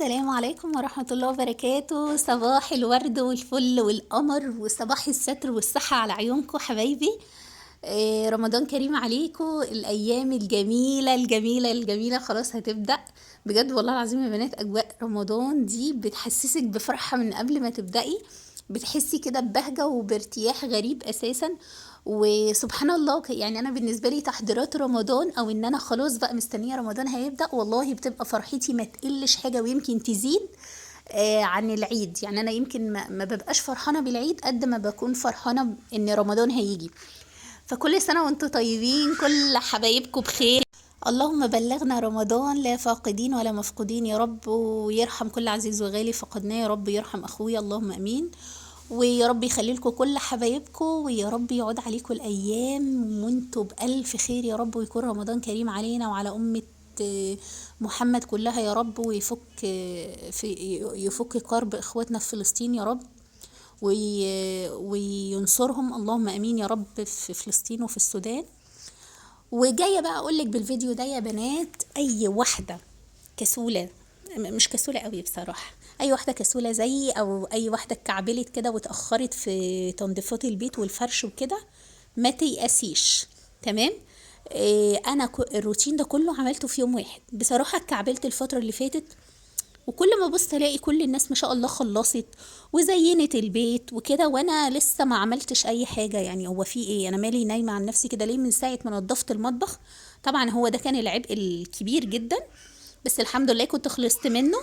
السلام عليكم ورحمة الله وبركاته. صباح الورد والفل والقمر وصباح الستر والصحة على عيونكم حبايبي. رمضان كريم عليكم. الأيام الجميلة الجميلة الجميلة خلاص هتبدأ. بجد والله العظيم يا بنات، أجواء رمضان دي بتحسسك بفرحة من قبل ما تبدأي. بتحسي كده ببهجة وبارتياح غريب أساسا. وسبحان الله، يعني أنا بالنسبة لي تحضيرات رمضان أو إن أنا خلاص بقى مستنية رمضان هيبدأ، والله بتبقى فرحتي ما تقلش حاجة ويمكن تزيد عن العيد. يعني أنا يمكن ما ببقاش فرحانة بالعيد قد ما بكون فرحانة إن رمضان هيجي. فكل سنة وانتم طيبين، كل حبايبكم بخير. اللهم بلغنا رمضان لا فاقدين ولا مفقودين يا رب، ويرحم كل عزيز وغالي فقدناه يا رب، يرحم اخويا اللهم امين. ويا رب يخلي لكم كل حبايبكم، ويا رب يعود عليكم الايام وانتم بالف خير يا رب، ويكون رمضان كريم علينا وعلى امة محمد كلها يا رب، يفك كرب اخواتنا في فلسطين يا رب، وينصرهم اللهم امين يا رب في فلسطين وفي السودان. وجايه بقى اقولك بالفيديو ده يا بنات، اي واحده كسوله، مش كسوله قوي بصراحه، اي واحده كسوله زيي او اي واحده اتكعبلت كده واتاخرت في تنظيفات البيت والفرش وكده، ما تيأسيش. تمام. انا الروتين ده كله عملته في يوم واحد. بصراحه اتكعبلت الفتره اللي فاتت، وكل ما بص الاقي كل الناس ما شاء الله خلصت وزينت البيت وكده، وانا لسه ما عملتش اي حاجه. يعني هو في ايه؟ انا مالي نايمه عن نفسي كده ليه من ساعه ما نضفت المطبخ؟ طبعا هو ده كان العبء الكبير جدا، بس الحمد لله كنت خلصت منه.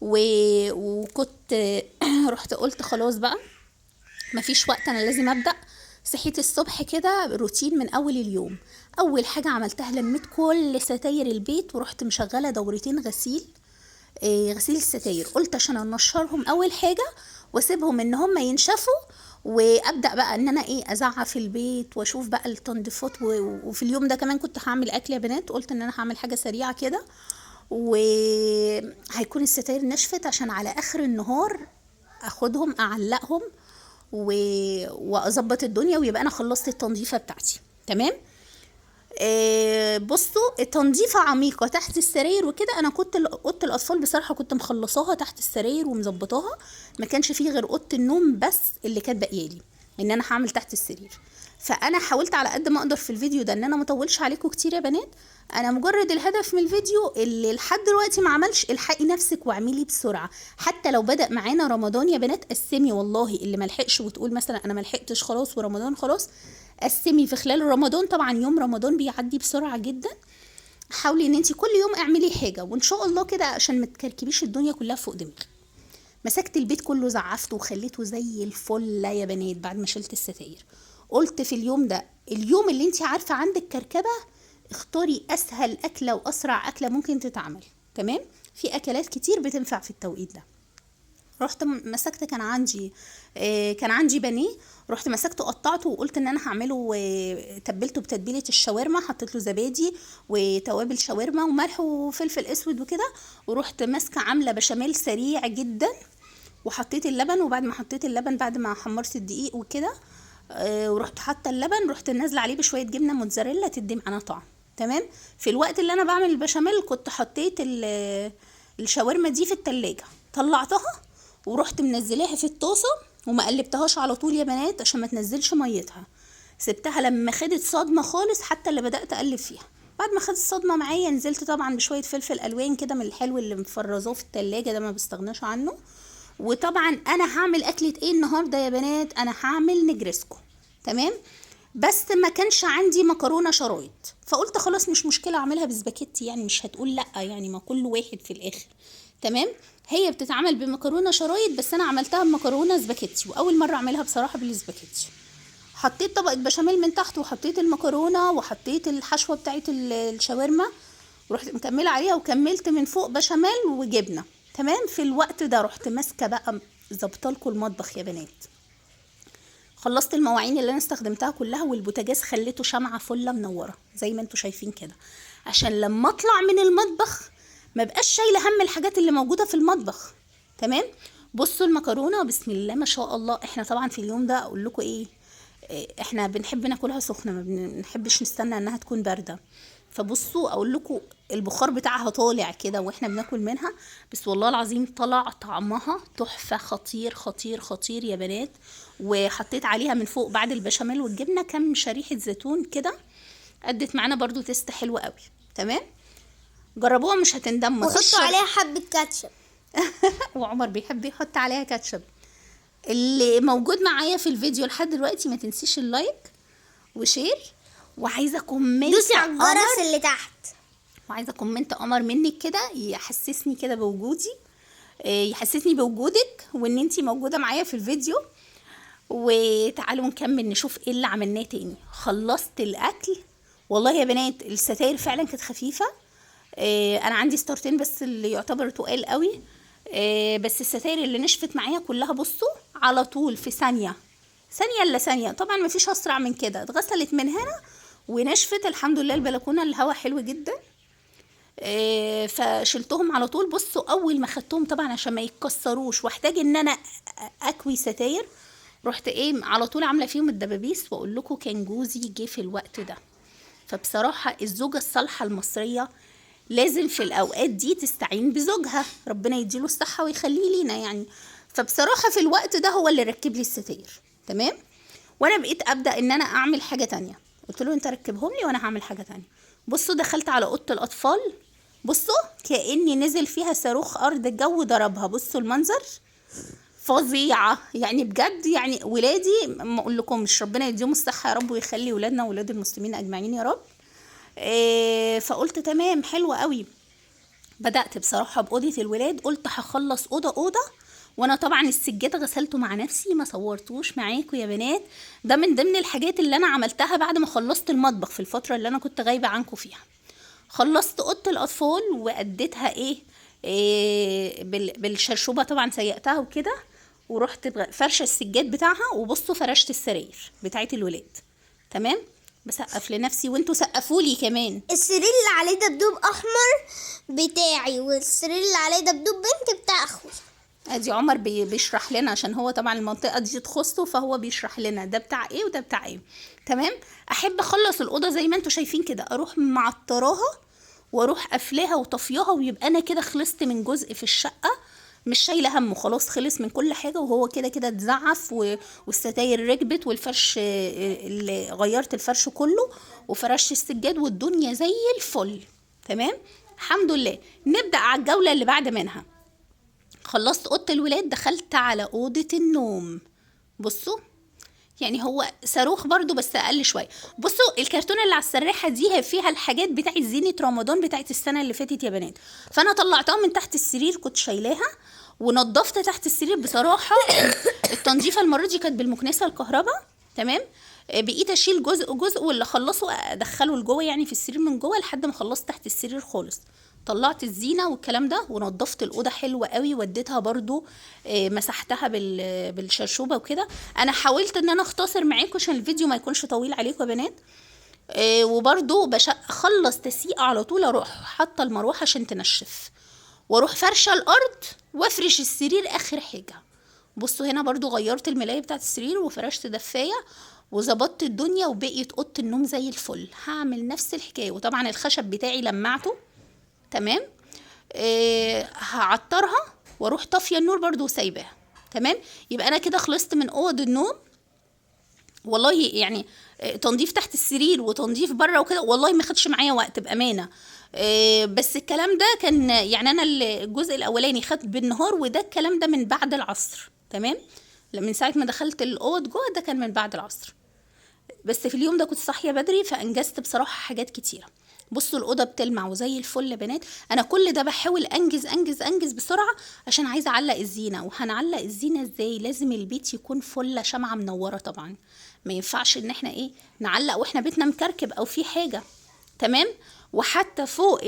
و... وكنت رحت قلت خلاص بقى مفيش وقت، انا لازم ابدا. صحيت الصبح كده روتين من اول اليوم. اول حاجه عملتها لميت كل ستاير البيت ورحت مشغله دورتين غسيل. غسيل الستاير، قلت عشان انشرهم اول حاجه واسيبهم ان هم ينشفوا، وابدا بقى ان انا ازعق في البيت واشوف بقى التنظيفات. وفي اليوم ده كمان كنت هعمل اكل يا بنات، قلت ان انا هعمل حاجه سريعه كده، وهيكون الستاير نشفت عشان على اخر النهار اخدهم اعلقهم واظبط الدنيا، ويبقى انا خلصت التنظيفه بتاعتي. تمام. بصوا، تنظيفة عميقة تحت السراير وكده. انا كنت اوضه الاطفال بصراحة كنت مخلصاها تحت السراير ومظبطاها، ما كانش فيه غير اوضه النوم بس اللي كانت باقيالي ان انا هعمل تحت السرير. فانا حاولت على قد ما اقدر في الفيديو ده ان انا مطولش عليكم كتير يا بنات. انا مجرد الهدف من الفيديو اللي لحد دلوقتي ما عملش، الحقي نفسك واعملي بسرعه. حتى لو بدأ معانا رمضان يا بنات، قسمي. والله اللي ملحقش وتقول مثلا انا ملحقتش خلاص ورمضان خلاص، قسمي في خلال رمضان. طبعا يوم رمضان بيعدي بسرعه جدا. حاولي ان انت كل يوم اعملي حاجه، وان شاء الله كده عشان ما تكركبيش الدنيا كلها فوق دماغك. مسكت البيت كله زعفته وخليته زي الفل يا بنات بعد ما شلت الستاير. قلت في اليوم ده، اليوم اللي انت عارفه عندك كركبه، اختاري اسهل اكله واسرع اكله ممكن تتعمل. تمام. في اكلات كتير بتنفع في التوقيت ده. رحت مسكت، كان عندي بانيه. رحت مسكته قطعته وقلت ان انا هعمله، تبلته بتتبيله الشاورما، حطيت له زبادي وتوابل شاورما وملح وفلفل اسود وكده. ورحت ماسكه عامله بشاميل سريع جدا، وحطيت اللبن. وبعد ما حطيت اللبن، بعد ما حمرت الدقيق وكده، ورحت حاطه اللبن، رحت نازله عليه بشويه جبنه موتزاريلا تدي معانا طعم. تمام. في الوقت اللي انا بعمل البشاميل كنت حطيت الشاورما دي في التلاجة، طلعتها ورحت منزلاها في الطاسه، وما قلبتهاش على طول يا بنات عشان ما تنزلش ميتها. سبتها لما خدت صدمه خالص، حتى اللي بدات اقلب فيها. بعد ما خدت الصدمه معايا، نزلت طبعا بشويه فلفل الوان كده من الحلو اللي مفرزاه في التلاجة ده، ما بستغناش عنه. وطبعا انا هعمل اكله ايه النهارده يا بنات؟ انا هعمل نجرسكو. تمام. بس ما كانش عندي مكرونه شرايط، فقلت خلاص مش مشكله اعملها بسباكيتي، يعني مش هتقول لا، يعني ما كل واحد في الاخر. تمام. هي بتتعمل بمكرونه شرايط، بس انا عملتها بمكرونه سباكيتي، واول مره اعملها بصراحه بالسباكيتي. حطيت طبقه بشاميل من تحت، وحطيت المكرونه، وحطيت الحشوه بتاعه الشاورما، ورحت مكمله عليها، وكملت من فوق بشاميل وجبنه. تمام. في الوقت ده رحت ماسكه بقى ظبطه لكم المطبخ يا بنات. خلصت المواعين اللي انا استخدمتها كلها، والبوتاجاز خليته شمعة فلة منورة زي ما انتوا شايفين كده، عشان لما اطلع من المطبخ ما بقاش شايله هم الحاجات اللي موجوده في المطبخ. تمام. بصوا المكرونه بسم الله ما شاء الله. احنا طبعا في اليوم ده اقول لكم احنا بنحب ناكلها سخنه، ما بنحبش نستنى انها تكون بارده. فبصوا اقول لكم البخار بتاعها طالع كده واحنا بناكل منها، بس والله العظيم طلع طعمها تحفه، خطير خطير خطير يا بنات. وحطيت عليها من فوق بعد البشاميل والجبنه كام شريحه زيتون كده، ادت معانا برضو تيست حلو قوي. تمام، جربوها مش هتندموا. وحطوا عليها حبه كاتشب. وعمر بيحب يحط عليها كاتشب. اللي موجود معايا في الفيديو لحد دلوقتي ما تنسيش اللايك وشير، وعايزه كومنت دوسي على الجرس اللي تحت، وعايزه كومنت قمر منك كده يحسسني كده بوجودي، يحسسني بوجودك وان انتي موجوده معايا في الفيديو. وتعالوا نكمل نشوف ايه اللي عملناه تاني. خلصت الاكل والله يا بنات، الستاير فعلا كانت خفيفه. انا عندي ستارتين بس اللي يعتبر تقال قوي، بس الستاير اللي نشفت معايا كلها بصوا على طول في ثانيه الا ثانيه، طبعا ما فيش اسرع من كده. اتغسلت من هنا ونشفت الحمد لله. البلكونه الهواء حلو جدا، فشلتهم على طول. بصوا اول ما خدتهم طبعا عشان ما يتكسروش واحتاج ان انا اكوي ستاير، رحت على طول عامله فيهم الدبابيس. واقول لكم كان جوزي جه في الوقت ده. فبصراحه الزوجه الصالحه المصريه لازم في الاوقات دي تستعين بزوجها، ربنا يديله الصحه ويخليه لينا يعني. فبصراحه في الوقت ده هو اللي ركب لي الستاير. تمام، وانا بقيت ابدا ان انا اعمل حاجه تانية. قلت له انت ركبهم لي وانا هعمل حاجه تانية. بصوا دخلت على اوضه الاطفال، بصوا كاني نزل فيها صاروخ ارض الجو ضربها. بصوا المنظر فظيعه يعني بجد. يعني ولادي ما اقول لكمش، ربنا يديهم الصحه يا رب ويخلي ولادنا وولاد المسلمين اجمعين يا رب. فقلت تمام حلو قوي. بدأت بصراحة بأوضة الولاد، قلت هخلص أوضة. وانا طبعا السجاد غسلته مع نفسي، ما صورتوش معاكم يا بنات. ده من ضمن الحاجات اللي انا عملتها بعد ما خلصت المطبخ في الفترة اللي انا كنت غايبة عنكم فيها. خلصت أوضة الأطفال وأديتها بالشرشوبة طبعا سيقتها وكده، ورحت فرشة السجاد بتاعها. وبصوا فرشت السراير بتاعت الولاد. تمام، بسقف لنفسي وانتوا سقفوا لي كمان. السرير اللي عليه دبدوب احمر بتاعي، والسرير اللي عليه دبدوب بنت بتاع اخويا. ادي عمر بيشرح لنا عشان هو طبعا المنطقه دي تخصه، فهو بيشرح لنا ده بتاع ايه وده بتاع ايه. تمام، احب اخلص الاوضه زي ما انتوا شايفين كده، اروح معطراها واروح قافلاها وطفياها، ويبقى انا كده خلصت من جزء في الشقه، مش شايله همه، خلاص خلص من كل حاجه. وهو كده كده اتزعف والستاير ركبت والفرش اللي غيرت الفرش كله وفرشت السجاد والدنيا زي الفل. تمام الحمد لله. نبدا على الجوله اللي بعد منها. خلصت اوضه الولاد، دخلت على اوضه النوم. بصوا يعني هو صاروخ برضو بس اقل شويه. بصوا الكرتونه اللي على السراحه دي فيها الحاجات بتاعت زينه رمضان بتاعت السنه اللي فاتت يا بنات، فانا طلعتها من تحت السرير، كنت شايلاها ونضفت تحت السرير بصراحه. التنظيفه المره دي كانت بالمكنسه الكهرباء. تمام، بقيت اشيل جزء واللي خلصه ادخله لجوه يعني في السرير من جوه لحد ما خلصت تحت السرير خالص. طلعت الزينه والكلام ده ونضفت الاوضه حلوه قوي، وديتها برضو مسحتها بالشرشوبه وكده. انا حاولت ان انا اختصر معاكم عشان الفيديو ما يكونش طويل عليكم يا بنات. وبرضو اخلص تسييق على طول اروح حاطه المروحه عشان تنشف، واروح فرشه الارض وافرش السرير اخر حاجه. بصوا هنا برضو غيرت الملايه بتاعت السرير وفرشت دفايه وظبطت الدنيا، وبقيت اوضه النوم زي الفل. هعمل نفس الحكايه، وطبعا الخشب بتاعي لمعته. تمام، هعطرها واروح طافيه النور برضو وسايباها. تمام، يبقى انا كده خلصت من اوض النوم. والله يعني تنظيف تحت السرير وتنظيف بره وكده والله ما خدش معايا وقت بامانه. بس الكلام ده كان يعني انا الجزء الاولاني خد بالنهار، وده الكلام ده من بعد العصر. تمام، من ساعه ما دخلت الاوض جوه ده كان من بعد العصر، بس في اليوم ده كنت صاحيه بدري فانجزت بصراحه حاجات كتيره. بصوا الاوضه بتلمع وزي الفل يا بنات. انا كل ده بحاول انجز بسرعه عشان عايزه اعلق الزينه. وهنعلق الزينه ازاي؟ لازم البيت يكون فله شمعه منوره طبعا، ما ينفعش ان احنا نعلق واحنا بيتنا مكركب او في حاجه. تمام، وحتى فوق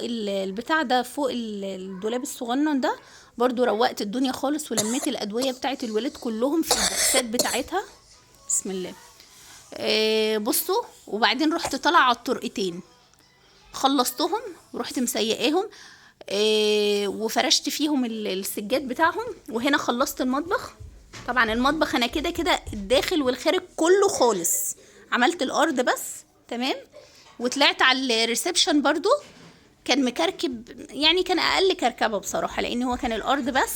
البتاع ده، فوق الدولاب الصغنن ده برضو روقت الدنيا خالص، ولميت الادويه بتاعت الولاد كلهم في البكسات بتاعتها. بسم الله. بصوا، وبعدين رحت طالعه على الطرقتين خلصتهم ورحت مسيقاهم، وفرشت فيهم السجاد بتاعهم. وهنا خلصت المطبخ. طبعا المطبخ انا كده الداخل والخارج كله خالص، عملت الارض بس. تمام، وطلعت على الريسبشن برضو، كان مكركب يعني، كان اقل كركبه بصراحه لان هو كان الارض بس.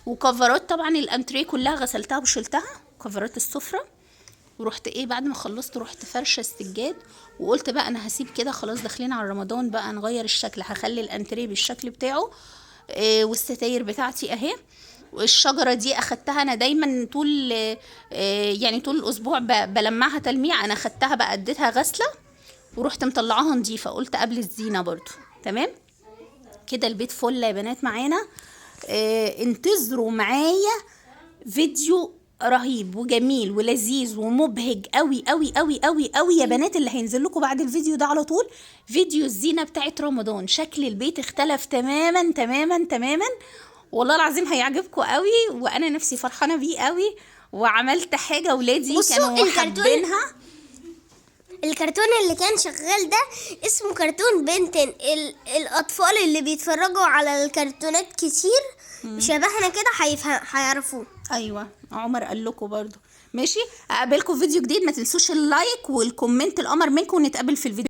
وكفرات طبعا الانتريه كلها غسلتها وشلتها، كفرات السفره. ورحت ايه بعد ما خلصت رحت فرشه السجاد، وقلت بقى انا هسيب كده خلاص، داخلين على رمضان بقى نغير الشكل، هخلي الانتريه بالشكل بتاعه. والستاير بتاعتي اهي. والشجره دي اخدتها انا دايما طول يعني طول الاسبوع بلمعها تلميع، انا اخدتها بقى اديتها غسله ورحت مطلعاها نظيفه، قلت قبل الزينه برضو. تمام كده البيت فل يا بنات معانا. انتظروا معايا فيديو رهيب وجميل ولذيذ ومبهج قوي قوي قوي قوي قوي يا بنات، اللي هينزل لكم بعد الفيديو ده على طول. فيديو الزينه بتاعت رمضان، شكل البيت اختلف تماما تماما تماما، والله العظيم هيعجبكم قوي، وانا نفسي فرحانه بيه قوي. وعملت حاجه ولادي كانوا حابينها. الكرتون اللي كان شغال ده اسمه كرتون بنتن. الأطفال اللي بيتفرجوا على الكرتونات كتير شبهنا كده هيعرفوه. ايوه عمر قال لكم برضو. ماشي، اقابلكم فيديو جديد، ما تنسوش اللايك والكومنت، القمر منكم، ونتقابل في الفيديو.